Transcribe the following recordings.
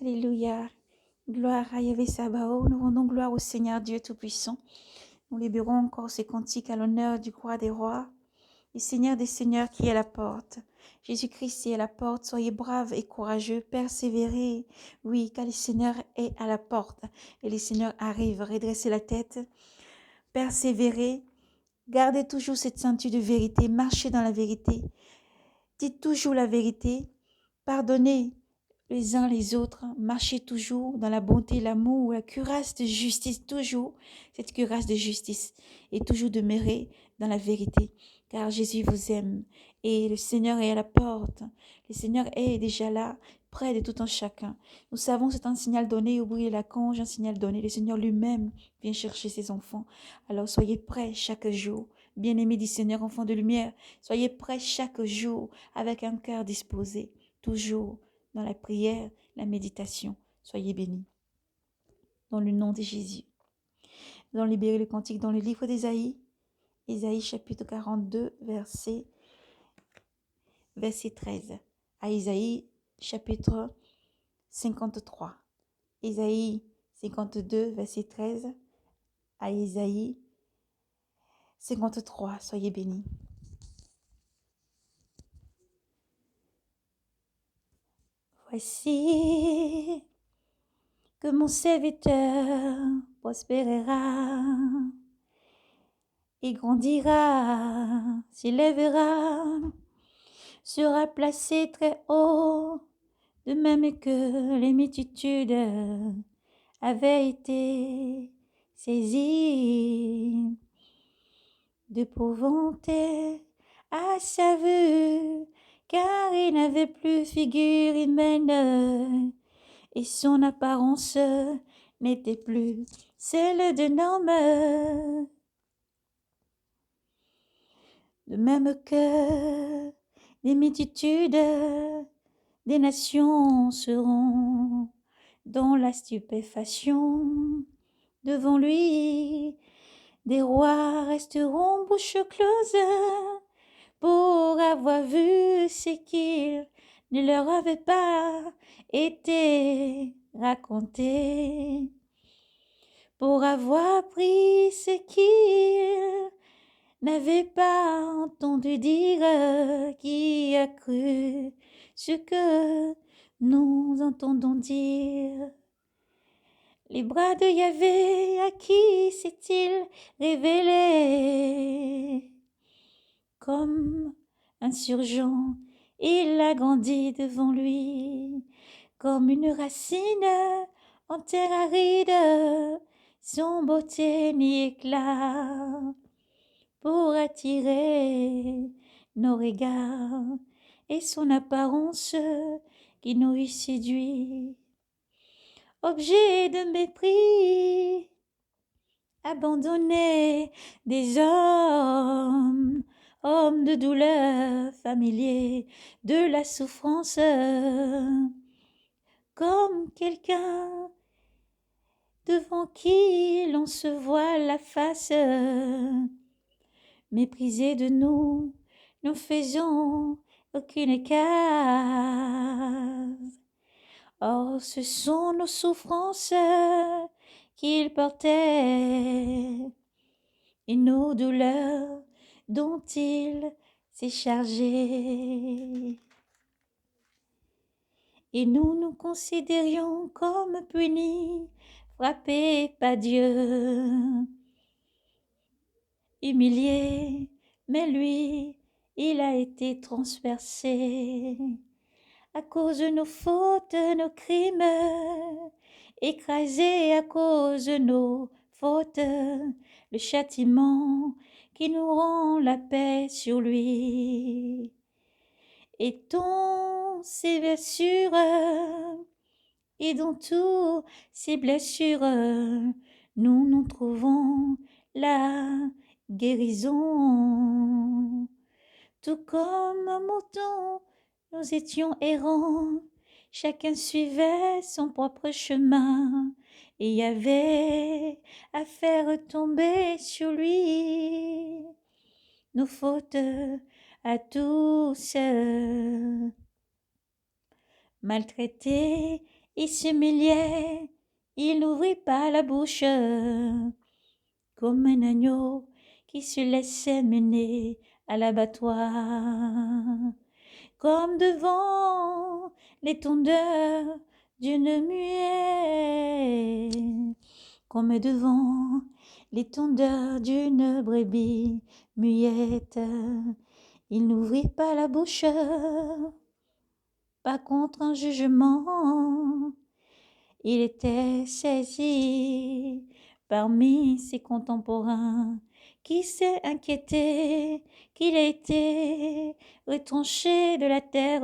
Alléluia. Gloire à Yahvé Sabaoth. Nous rendons gloire au Seigneur Dieu Tout-Puissant. Nous libérons encore ces cantiques à l'honneur du roi des rois et Seigneur des seigneurs qui est à la porte. Jésus-Christ est à la porte. Soyez braves et courageux. Persévérez. Oui, car le Seigneur est à la porte. Et le Seigneur arrive. Redressez la tête. Persévérez. Gardez toujours cette ceinture de vérité. Marchez dans la vérité. Dites toujours la vérité. Pardonnez les uns les autres, marchez toujours dans la bonté, l'amour, la cuirasse de justice, toujours cette cuirasse de justice, et toujours demeurer dans la vérité, car Jésus vous aime, et le Seigneur est à la porte, le Seigneur est déjà là, près de tout un chacun. Nous savons c'est un signal donné, oubliez la conge, un signal donné, le Seigneur lui-même vient chercher ses enfants, alors soyez prêts chaque jour. Bien-aimés du Seigneur, enfants de lumière, soyez prêts chaque jour avec un cœur disposé, toujours dans la prière, la méditation. Soyez bénis. Dans le nom de Jésus. Nous allons libérer le cantique dans le livre d'Ésaïe. Ésaïe chapitre 42, verset 13. À Ésaïe chapitre 53. Ésaïe 52, verset 13. À Ésaïe 53. Soyez bénis. Voici que mon serviteur prospérera et grandira, s'élèvera, sera placé très haut, de même que les multitudes avaient été saisies d'épouvanter à sa vue, car il n'avait plus figure humaine, et son apparence n'était plus celle d'un homme. De même que des multitudes des nations seront dans la stupéfaction devant lui, des rois resteront bouche close pour avoir vu ce qu'il ne leur avait pas été raconté, pour avoir pris ce qu'il n'avait pas entendu dire, qui a cru ce que nous entendons dire. Les bras de Yahvé, à qui s'est-il révélé? Comme un surgeon, il a grandi devant lui, comme une racine en terre aride, son beauté ni éclat, pour attirer nos regards, et son apparence qui nous y séduit. Objet de mépris, abandonné des hommes, hommes de douleur, familiers de la souffrance, comme quelqu'un devant qui l'on se voit la face. Méprisés de nous, nous faisons aucune case. Or, ce sont nos souffrances qu'il portait et nos douleurs dont il s'est chargé. Et nous nous considérions comme punis, frappés par Dieu, humilié, mais lui, il a été transpercé à cause de nos fautes, nos crimes, écrasé à cause de nos fautes, le châtiment qui nous rend la paix sur lui. Et dans ses blessures, et dans toutes ses blessures, nous trouvons la guérison. Tout comme un mouton, nous étions errants, chacun suivait son propre chemin, et il y avait à faire tomber sur lui nos fautes à tous. Maltraité Il s'humiliait, il n'ouvrit pas la bouche, comme un agneau qui se laissait mener à l'abattoir. Comme devant les tondeurs d'une muette, comme devant les tondeurs d'une brebis muette. Il n'ouvrit pas la bouche, pas contre un jugement. Il était saisi parmi ses contemporains qui s'est inquiété qu'il ait été retranché de la terre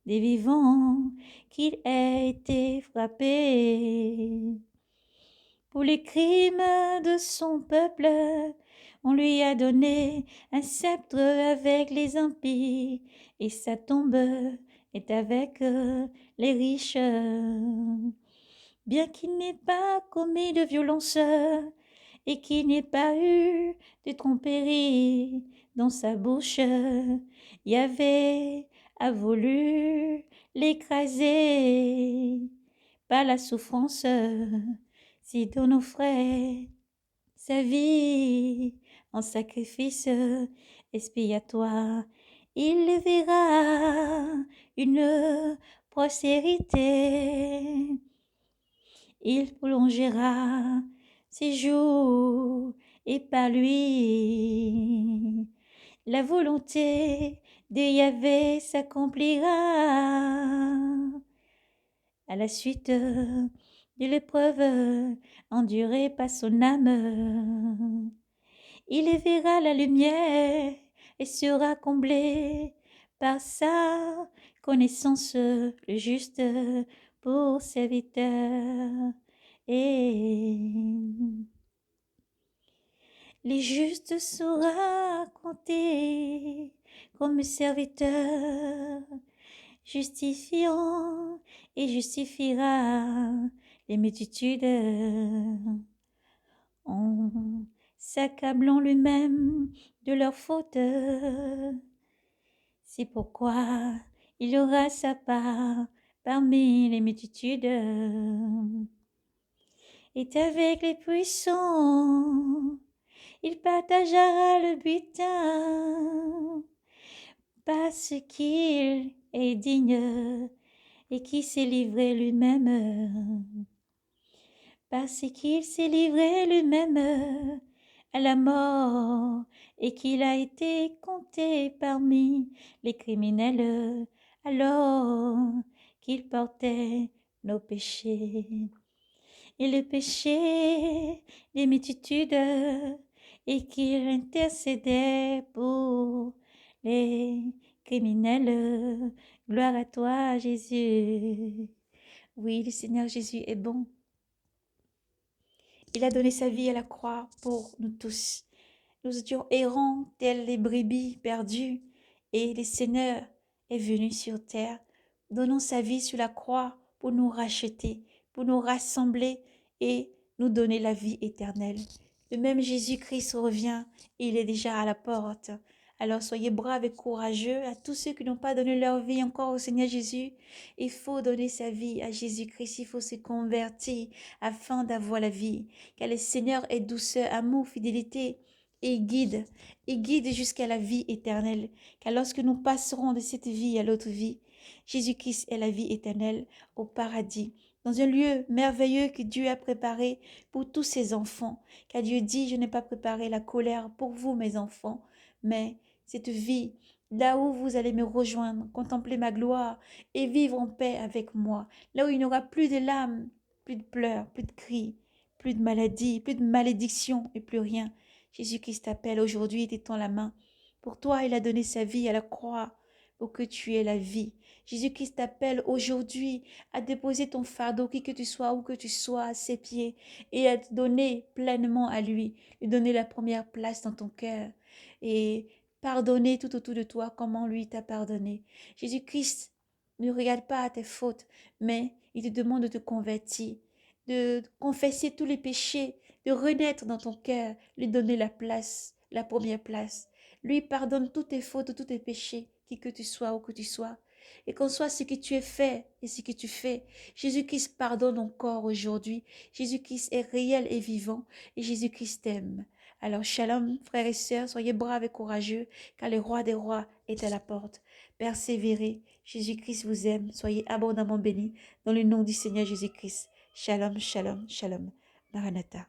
des vivants, qu'il ait été frappé. Pour les crimes de son peuple, on lui a donné un sceptre avec les impies, et sa tombe est avec les riches. Bien qu'il n'ait pas commis de violence et qu'il n'ait pas eu de tromperie dans sa bouche, Yahvé a voulu l'écraser par la souffrance. Si on offrait sa vie en sacrifice expiatoire, il le verra une postérité. Il prolongera ses jours et par lui la volonté de Yahvé s'accomplira. À la suite de l'épreuve endurée par son âme, il verra la lumière et sera comblé par sa connaissance, le juste pour serviteur. Et les justes sera compté comme serviteur, justifiant et justifiera les multitudes en s'accablant lui-même de leurs fautes. C'est pourquoi il aura sa part parmi les multitudes. Et avec les puissants, il partagera le butin, parce qu'il est digne et qui s'est livré lui-même, parce qu'il s'est livré lui-même à la mort et qu'il a été compté parmi les criminels alors qu'il portait nos péchés et le péché des multitudes et qu'il intercédait pour les criminels. Gloire à toi, Jésus. Oui, le Seigneur Jésus est bon. Il a donné sa vie à la croix pour nous tous. Nous étions errants tels les brebis perdues et le Seigneur est venu sur terre, donnant sa vie sur la croix pour nous racheter, pour nous rassembler et nous donner la vie éternelle. De même, Jésus-Christ revient, il est déjà à la porte. Alors soyez braves et courageux à tous ceux qui n'ont pas donné leur vie encore au Seigneur Jésus. Il faut donner sa vie à Jésus-Christ, il faut se convertir afin d'avoir la vie. Car le Seigneur est douceur, amour, fidélité et guide jusqu'à la vie éternelle. Car lorsque nous passerons de cette vie à l'autre vie, Jésus-Christ est la vie éternelle au paradis, dans un lieu merveilleux que Dieu a préparé pour tous ses enfants. Car Dieu dit, je n'ai pas préparé la colère pour vous, mes enfants, mais cette vie, là où vous allez me rejoindre, contempler ma gloire et vivre en paix avec moi, là où il n'y aura plus de larmes, plus de pleurs, plus de cris, plus de maladies, plus de malédictions et plus rien. Jésus-Christ t'appelle aujourd'hui et t'étend la main. Pour toi, il a donné sa vie à la croix pour que tu aies la vie. Jésus-Christ t'appelle aujourd'hui à déposer ton fardeau, qui que tu sois, où que tu sois, à ses pieds, et à te donner pleinement à lui, lui donner la première place dans ton cœur et pardonner tout autour de toi comment lui t'a pardonné. Jésus-Christ ne regarde pas à tes fautes, mais il te demande de te convertir, de confesser tous les péchés, de renaître dans ton cœur, lui donner la place, la première place. Lui pardonne toutes tes fautes, tous tes péchés, qui que tu sois, où que tu sois. Et qu'on soit ce que tu es fait et ce que tu fais. Jésus-Christ pardonne encore aujourd'hui. Jésus-Christ est réel et vivant et Jésus-Christ t'aime. Alors, shalom, frères et sœurs, soyez braves et courageux, car le roi des rois est à la porte. Persévérez, Jésus-Christ vous aime, soyez abondamment bénis dans le nom du Seigneur Jésus-Christ. Shalom, shalom, shalom. Maranatha.